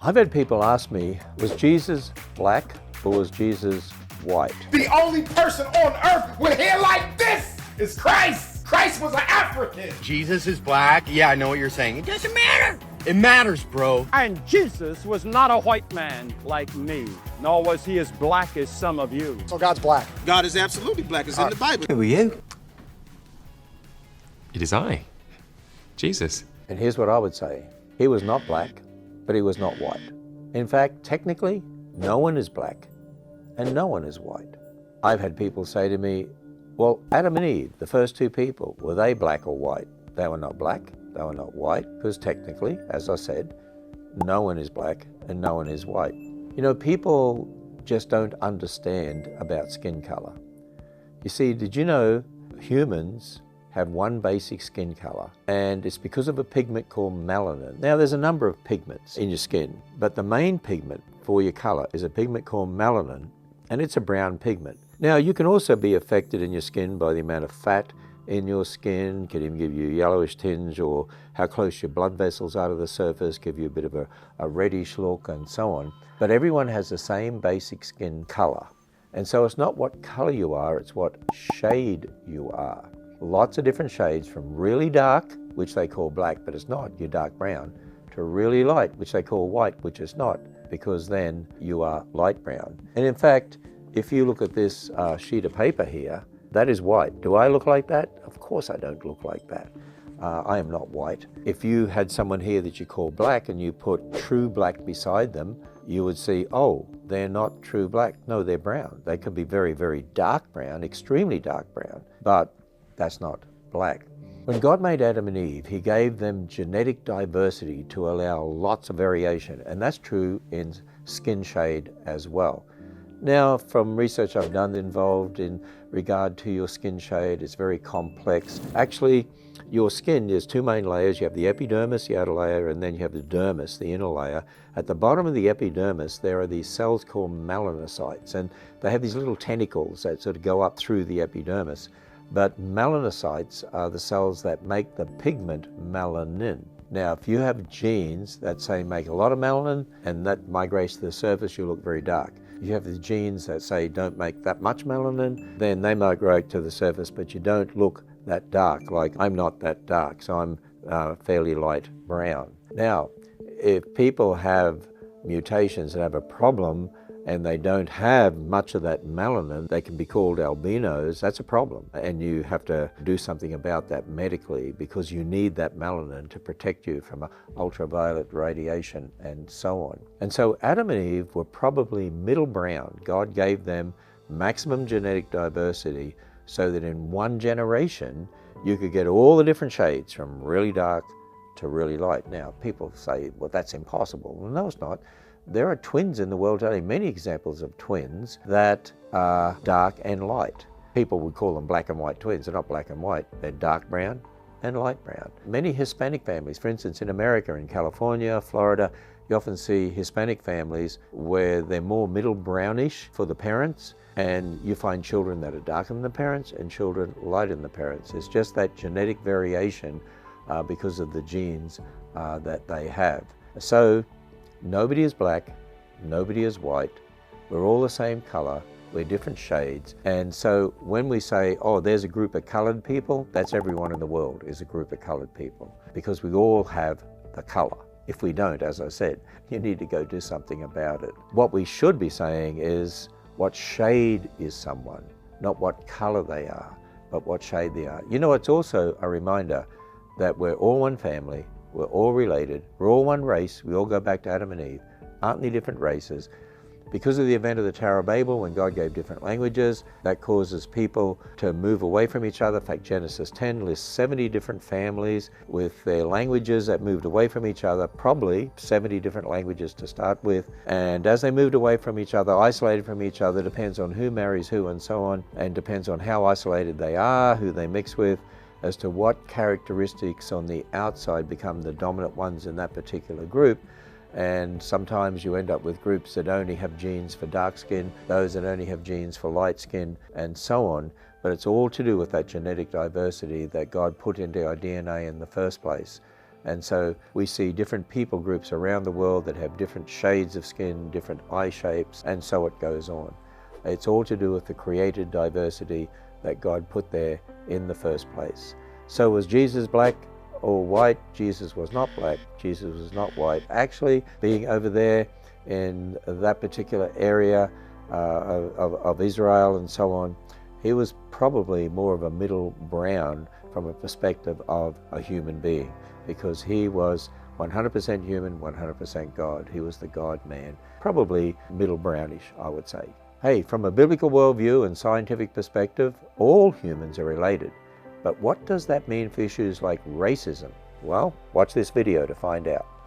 I've had people ask me, was Jesus black or was Jesus white? The only person on earth with hair like this is Christ. Christ was an African. Jesus is black. Yeah, I know what you're saying. It doesn't matter. It matters, bro. And Jesus was not a white man like me, nor was he as black as some of you. So God's black. God is absolutely black. It's in the Bible. Who are you? It is I, Jesus. And here's what I would say. He was not black, but he was not white. In fact, technically, no one is black and no one is white. I've had people say to me, well, Adam and Eve, the first two people, were they black or white? They were not black, they were not white, because technically, as I said, no one is black and no one is white. You know, people just don't understand about skin color. You see, did you know humans have one basic skin color, and it's because of a pigment called melanin. Now, there's a number of pigments in your skin, but the main pigment for your color is a pigment called melanin, and it's a brown pigment. Now, you can also be affected in your skin by the amount of fat in your skin, can even give you a yellowish tinge, or how close your blood vessels are to the surface, give you a bit of a reddish look, and so on. But everyone has the same basic skin color. And so it's not what color you are, it's what shade you are. Lots of different shades, from really dark, which they call black, but it's not, you're dark brown, to really light, which they call white, which is not, because then you are light brown. And in fact, if you look at this sheet of paper here, that is white. Do I look like that? Of course I don't look like that. I am not white. If you had someone here that you call black and you put true black beside them, you would see, oh, they're not true black. No, they're brown. They can be very, very dark brown, extremely dark brown, but that's not black. When God made Adam and Eve, he gave them genetic diversity to allow lots of variation, and that's true in skin shade as well. Now, from research I've done involved in regard to your skin shade, it's very complex. Actually, your skin, there's two main layers. You have the epidermis, the outer layer, and then you have the dermis, the inner layer. At the bottom of the epidermis, there are these cells called melanocytes, and they have these little tentacles that sort of go up through the epidermis. But melanocytes are the cells that make the pigment melanin. Now, if you have genes that say make a lot of melanin and that migrates to the surface, you look very dark. If you have the genes that say don't make that much melanin, then they migrate to the surface, but you don't look that dark. Like, I'm not that dark, so I'm fairly light brown. Now, if people have mutations and have a problem and they don't have much of that melanin, they can be called albinos. That's a problem. And you have to do something about that medically, because you need that melanin to protect you from ultraviolet radiation and so on. And so Adam and Eve were probably middle brown. God gave them maximum genetic diversity so that in one generation, you could get all the different shades from really dark to really light. Now, people say, well, that's impossible. Well, no, it's not. There are twins in the world today, many examples of twins that are dark and light. People would call them black and white twins. They're not black and white. They're dark brown and light brown. Many Hispanic families, for instance, in America, in California, Florida, you often see Hispanic families where they're more middle brownish for the parents, and you find children that are darker than the parents and children lighter than the parents. It's just that genetic variation because of the genes that they have. So, nobody is black, nobody is white, we're all the same color, we're different shades. And so when we say, oh, there's a group of colored people, that's everyone in the world is a group of colored people, because we all have the color. If we don't, as I said, you need to go do something about it. What we should be saying is, what shade is someone? Not what color they are, but what shade they are. You know, it's also a reminder that we're all one family, we're all related, we're all one race, we all go back to Adam and Eve, aren't they different races? Because of the event of the Tower of Babel, when God gave different languages, that causes people to move away from each other. In fact, Genesis 10 lists 70 different families with their languages that moved away from each other, probably 70 different languages to start with. And as they moved away from each other, isolated from each other, depends on who marries who and so on, and depends on how isolated they are, who they mix with, as to what characteristics on the outside become the dominant ones in that particular group. And sometimes you end up with groups that only have genes for dark skin, those that only have genes for light skin, and so on. But it's all to do with that genetic diversity that God put into our DNA in the first place. And so we see different people groups around the world that have different shades of skin, different eye shapes, and so it goes on. It's all to do with the created diversity that God put there in the first place. So was Jesus black or white? Jesus was not black. Jesus was not white. Actually, being over there in that particular area of Israel and so on, he was probably more of a middle brown from a perspective of a human being, because he was 100% human, 100% God. He was the God-man, probably middle brownish, I would say. Hey, from a biblical worldview and scientific perspective, all humans are related. But what does that mean for issues like racism? Well, watch this video to find out.